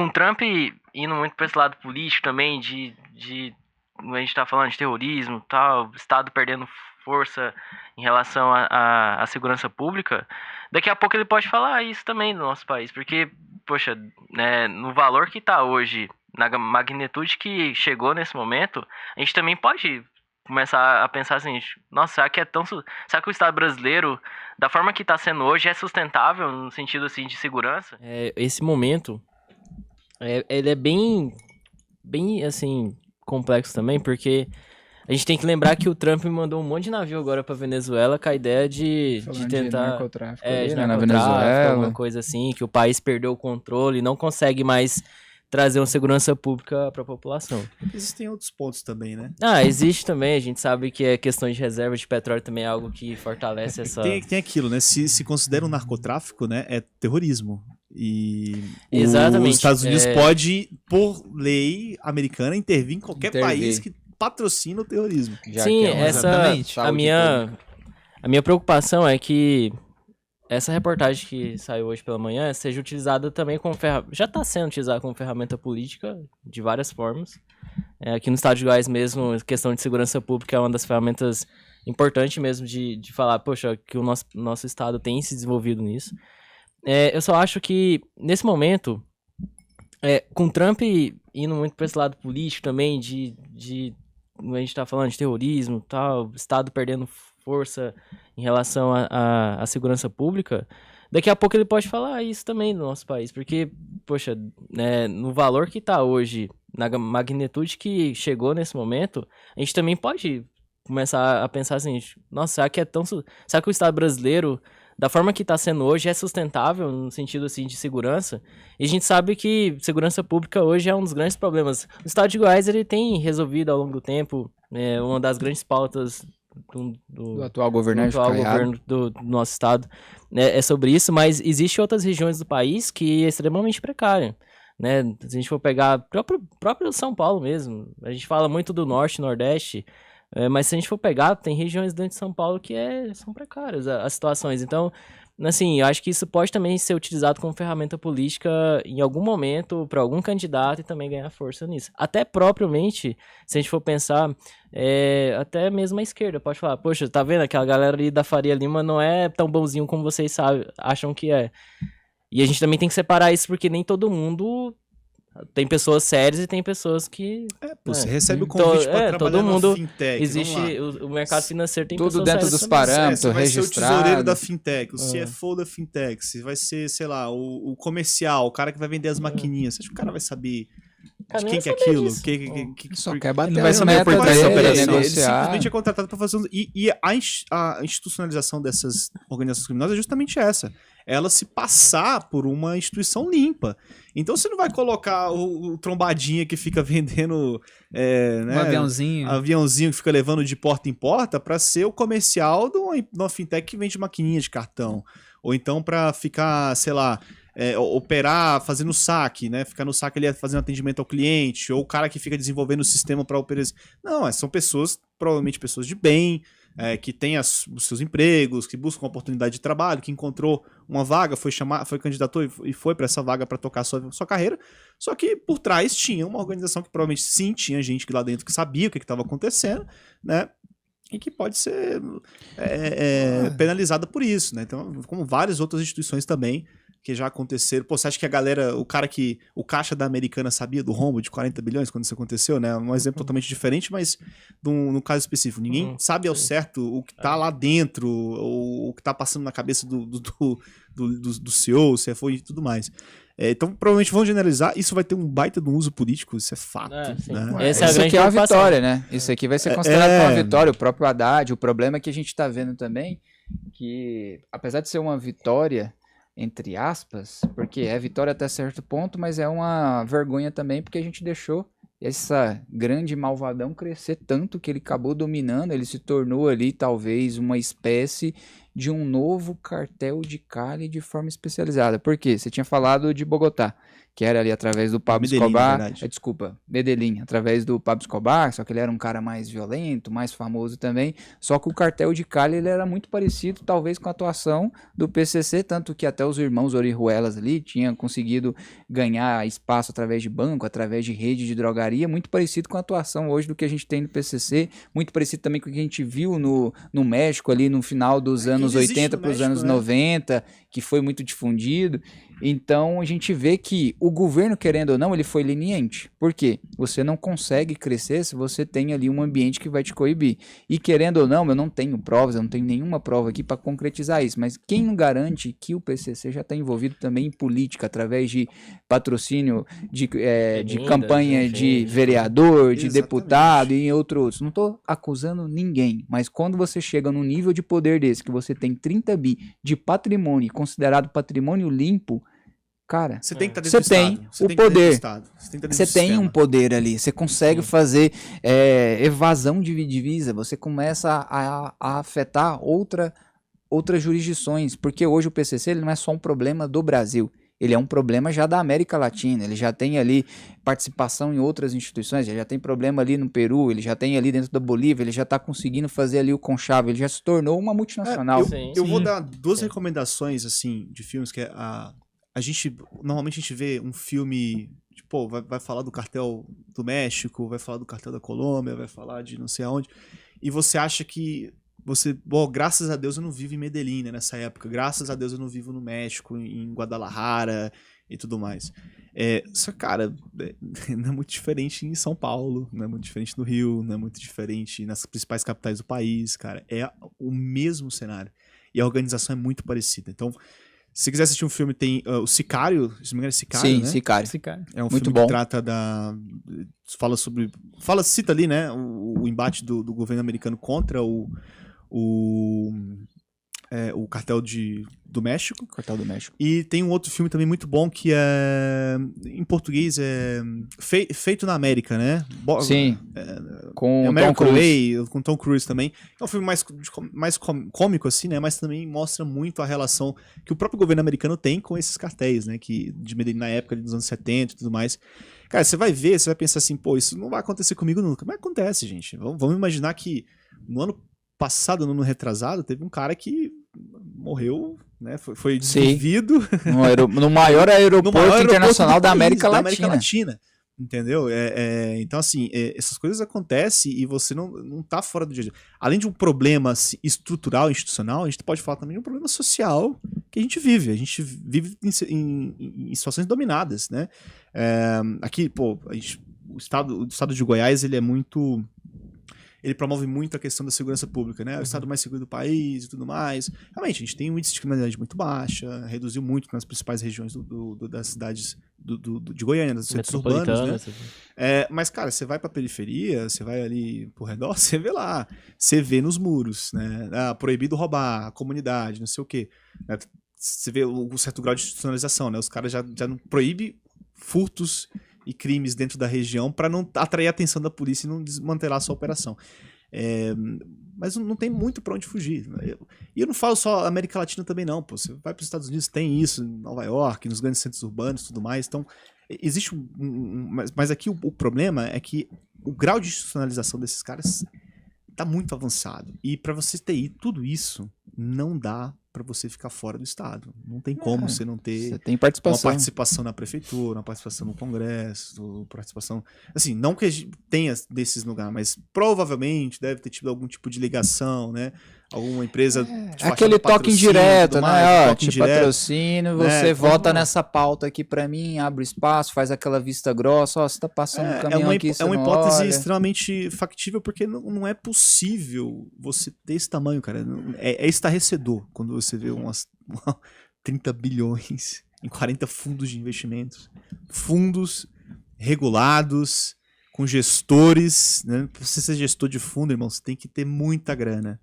com o Trump indo muito para esse lado político também, a gente tá falando de terrorismo e tal, Estado perdendo força em relação à segurança pública, daqui a pouco ele pode falar isso também no nosso país, porque, poxa, né, no valor que tá hoje, na magnitude que chegou nesse momento, a gente também pode começar a pensar assim, nossa, será que o Estado brasileiro, da forma que está sendo hoje, é sustentável no sentido assim de segurança? Esse momento, ele é bem assim complexo também, porque a gente tem que lembrar que o Trump mandou um monte de navio agora pra Venezuela com a ideia de tentar... de narcotráfico ali, né, na Venezuela, alguma coisa assim, que o país perdeu o controle e não consegue mais trazer uma segurança pública para a população. Existem outros pontos também, né? Existe também, a gente sabe que a questão de reserva de petróleo também é algo que fortalece essa... Tem aquilo, né? Se considera um narcotráfico, né? É terrorismo. E exatamente. Os Estados Unidos pode, por lei americana, intervir em qualquer país que patrocina o terrorismo. Sim, a minha preocupação é que essa reportagem que saiu hoje pela manhã seja utilizada também como ferramenta... Já está sendo utilizada como ferramenta política de várias formas. Aqui no estado de Goiás mesmo, a questão de segurança pública é uma das ferramentas importantes mesmo de falar, poxa, que o nosso estado tem se desenvolvido nisso. Eu só acho que, nesse momento, com Trump indo muito para esse lado político também, a gente tá falando de terrorismo e tal, Estado perdendo força em relação à segurança pública, daqui a pouco ele pode falar isso também no nosso país, porque, poxa, né, no valor que tá hoje, na magnitude que chegou nesse momento, a gente também pode começar a pensar assim, nossa, será que o Estado brasileiro, da forma que está sendo hoje, é sustentável no sentido assim de segurança? E a gente sabe que segurança pública hoje é um dos grandes problemas. O estado de Goiás ele tem resolvido ao longo do tempo uma das grandes pautas do atual governo do nosso estado é sobre isso, mas existem outras regiões do país que é extremamente precária. Né? Se a gente for pegar próprio São Paulo mesmo, a gente fala muito do norte e nordeste, mas se a gente for pegar, tem regiões dentro de São Paulo que são precárias as situações. Então, assim, eu acho que isso pode também ser utilizado como ferramenta política em algum momento para algum candidato e também ganhar força nisso. Até propriamente, se a gente for pensar, até mesmo a esquerda pode falar, poxa, tá vendo? Aquela galera ali da Faria Lima não é tão bonzinho como vocês acham que é. E a gente também tem que separar isso porque nem todo mundo... Tem pessoas sérias e tem pessoas que... você recebe o convite para trabalhar na fintech. Existe o mercado financeiro, tem tudo dentro dos parâmetros, você vai registrado. ser o tesoureiro da fintech, o CFO da fintech, você vai ser, sei lá, o comercial, o cara que vai vender as maquininhas. Você acha que o cara vai saber de quem que é aquilo? Só quer bater, não vai saber por trás ele negociar. Ele simplesmente é contratado para fazer... E a institucionalização dessas organizações criminosas é justamente essa. Ela se passar por uma instituição limpa. Então você não vai colocar o trombadinha que fica vendendo um aviãozinho que fica levando de porta em porta para ser o comercial de uma fintech que vende maquininha de cartão. Ou então para ficar, sei lá, operar fazendo saque, né? Ficar no saque ali fazendo atendimento ao cliente, ou o cara que fica desenvolvendo o sistema para operar. Não, são pessoas, provavelmente pessoas de bem, que têm os seus empregos, que buscam uma oportunidade de trabalho, que encontrou uma vaga, foi candidatou e foi para essa vaga para tocar a sua carreira. Só que por trás tinha uma organização que provavelmente sim tinha gente lá dentro que sabia o que estava acontecendo, né? E que pode ser penalizada por isso, né? Então, como várias outras instituições também que já aconteceram. Pô, você acha que o caixa da Americana sabia do rombo de 40 bilhões quando isso aconteceu, né? Um exemplo totalmente diferente, mas no caso específico. Ninguém sabe ao certo o que tá lá dentro, ou o que tá passando na cabeça do CEO, CFO e tudo mais. Então, provavelmente vão generalizar, isso vai ter um baita de um uso político, isso é fato. Né? Isso aqui é uma vitória, né? Isso aqui vai ser considerado uma vitória. O próprio Haddad, o problema é que a gente tá vendo também que, apesar de ser uma vitória, entre aspas, porque é vitória até certo ponto, mas é uma vergonha também, porque a gente deixou essa grande malvadão crescer tanto que ele acabou dominando, ele se tornou ali talvez uma espécie de um novo cartel de Cali de forma especializada. Por quê? Você tinha falado de Bogotá. que era ali através do Pablo Medellín, Escobar. Desculpa, Medellín, através do Pablo Escobar, só que ele era um cara mais violento, mais famoso também. Só que o cartel de Cali ele era muito parecido, talvez, com a atuação do PCC, tanto que até os irmãos Orihuelas ali tinham conseguido ganhar espaço através de banco, através de rede de drogaria, muito parecido com a atuação hoje do que a gente tem no PCC, muito parecido também com o que a gente viu no México ali no final dos anos 80 para os anos 90, que foi muito difundido. Então a gente vê que o governo, querendo ou não, ele foi leniente. Por quê? Você não consegue crescer se você tem ali um ambiente que vai te coibir. E querendo ou não, eu não tenho provas, eu não tenho nenhuma prova aqui para concretizar isso, mas quem não garante que o PCC já está envolvido também em política, através de patrocínio de campanha de vereador, de deputado e em outros. Não estou acusando ninguém, mas quando você chega num nível de poder desse, que você tem 30 bi de patrimônio, considerado patrimônio limpo, cara, você tem o poder, você tem um poder ali, você consegue fazer evasão de divisa, você começa a afetar outras jurisdições, porque hoje o PCC ele não é só um problema do Brasil, ele é um problema já da América Latina, ele já tem ali participação em outras instituições, ele já tem problema ali no Peru, ele já tem ali dentro da Bolívia, ele já está conseguindo fazer ali o Conchavo, ele já se tornou uma multinacional. Eu vou dar duas recomendações, assim, de filmes, que é normalmente a gente vê um filme, tipo, vai falar do cartel do México, vai falar do cartel da Colômbia, vai falar de não sei aonde, e você acha que graças a Deus eu não vivo em Medellín, né, nessa época, graças a Deus eu não vivo no México, em Guadalajara e tudo mais. Só que, cara, não é muito diferente em São Paulo, não é muito diferente no Rio, não é muito diferente nas principais capitais do país, cara, é o mesmo cenário, e a organização é muito parecida. Então, se quiser assistir um filme, tem o Sicário, se não me engano é Sicário, sim, né? Sicário. É um muito filme bom. que trata cita ali, né, o embate do governo americano contra o cartel do México. Cartel do México. E tem um outro filme também muito bom que em português Feito na América, né? Sim. Com Tom Cruise. Com Tom Cruise também. É um filme mais cômico, assim, né? Mas também mostra muito a relação que o próprio governo americano tem com esses cartéis, né? De Medellín na época dos anos 70 e tudo mais. Cara, você vai ver, você vai pensar assim, pô, isso não vai acontecer comigo nunca. Mas acontece, gente. Vamos imaginar que no ano passado, no ano retrasado, teve um cara que morreu, né? Foi desvivido no maior aeroporto internacional da América Latina. Entendeu? Então, assim, essas coisas acontecem e você não tá fora do dia a dia. Além de um problema estrutural, institucional, a gente pode falar também de um problema social que a gente vive. A gente vive em situações dominadas, né? Aqui, pô, o estado de Goiás, ele promove muito a questão da segurança pública, né? O estado mais seguro do país e tudo mais. Realmente, a gente tem um índice de criminalidade muito baixa, reduziu muito nas principais regiões das cidades de Goiânia, dos centros urbanos, né? Mas, cara, você vai pra periferia, você vai ali pro redor, você vê lá. Você vê nos muros, né? Proibido roubar, a comunidade, não sei o quê. Você vê um certo grau de institucionalização, né? Os caras já não proíbem furtos e crimes dentro da região para não atrair a atenção da polícia e não desmantelar a sua operação. Mas não tem muito para onde fugir. E eu não falo só América Latina também não, pô. Você vai para os Estados Unidos, tem isso, em Nova York, nos grandes centros urbanos e tudo mais. Então, existe mas aqui o problema é que o grau de institucionalização desses caras tá muito avançado. E para você ter tudo isso, não dá para você ficar fora do estado. Não tem como você não ter você tem participação. Uma participação na prefeitura, uma participação no Congresso, participação... Assim, não que a gente tenha desses lugares, mas provavelmente deve ter tido algum tipo de ligação, né? Alguma empresa... aquele toque indireto, né? Te patrocínio, você vota nessa pauta aqui pra mim, abre espaço, faz aquela vista grossa, você tá passando um caminhão aqui, é uma hipótese extremamente factível, porque não é possível você ter esse tamanho, cara. É estarrecedor quando você vê 30 bilhões em 40 fundos de investimentos. Fundos regulados, com gestores, né? Pra você ser gestor de fundo, irmão, você tem que ter muita grana.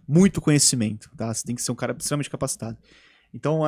Muito conhecimento, tá? Você tem que ser um cara extremamente capacitado. Então,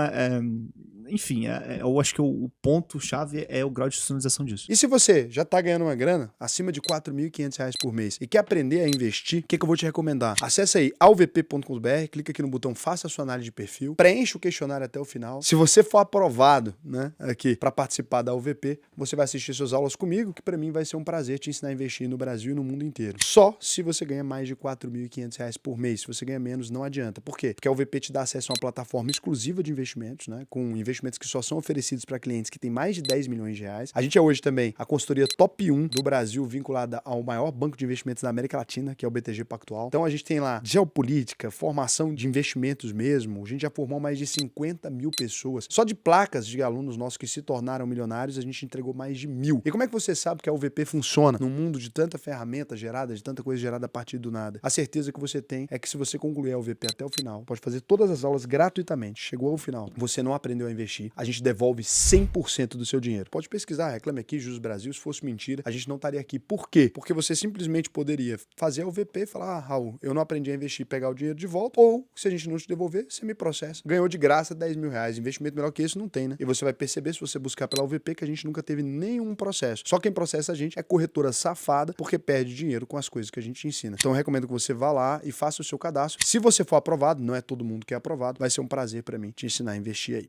enfim, eu acho que o ponto-chave é o grau de institucionalização disso. E se você já tá ganhando uma grana acima de R$4.500 por mês e quer aprender a investir, o que eu vou te recomendar? Acesse aí alvp.com.br, clica aqui no botão faça a sua análise de perfil, preencha o questionário até o final. Se você for aprovado, né, aqui para participar da UVP, você vai assistir suas aulas comigo, que para mim vai ser um prazer te ensinar a investir no Brasil e no mundo inteiro. Só se você ganha mais de R$4.500 por mês. Se você ganha menos, não adianta. Por quê? Porque a UVP te dá acesso a uma plataforma exclusiva de investimentos, né, com investimentos que só são oferecidos para clientes que têm mais de 10 milhões de reais. A gente é hoje também a consultoria top 1 do Brasil, vinculada ao maior banco de investimentos da América Latina, que é o BTG Pactual. Então a gente tem lá geopolítica, formação de investimentos mesmo. A gente já formou mais de 50 mil pessoas. Só de placas de alunos nossos que se tornaram milionários, a gente entregou mais de 1.000. E como é que você sabe que a UVP funciona num mundo de tanta ferramenta gerada, de tanta coisa gerada a partir do nada? A certeza que você tem é que se você concluir a UVP até o final, pode fazer todas as aulas gratuitamente. Chegou ao final, você não aprendeu a investir, a gente devolve 100% do seu dinheiro. Pode pesquisar, Reclame Aqui, Juros Brasil, se fosse mentira, a gente não estaria aqui. Por quê? Porque você simplesmente poderia fazer a UVP e falar, Raul, eu não aprendi a investir e pegar o dinheiro de volta, ou se a gente não te devolver, você me processa. Ganhou de graça 10 mil reais, investimento melhor que esse não tem, né? E você vai perceber, se você buscar pela UVP, que a gente nunca teve nenhum processo. Só quem processa a gente é corretora safada, porque perde dinheiro com as coisas que a gente ensina. Então eu recomendo que você vá lá e faça o seu cadastro. Se você for aprovado, não é todo mundo que é aprovado, vai ser um prazer para mim te ensinar a investir aí.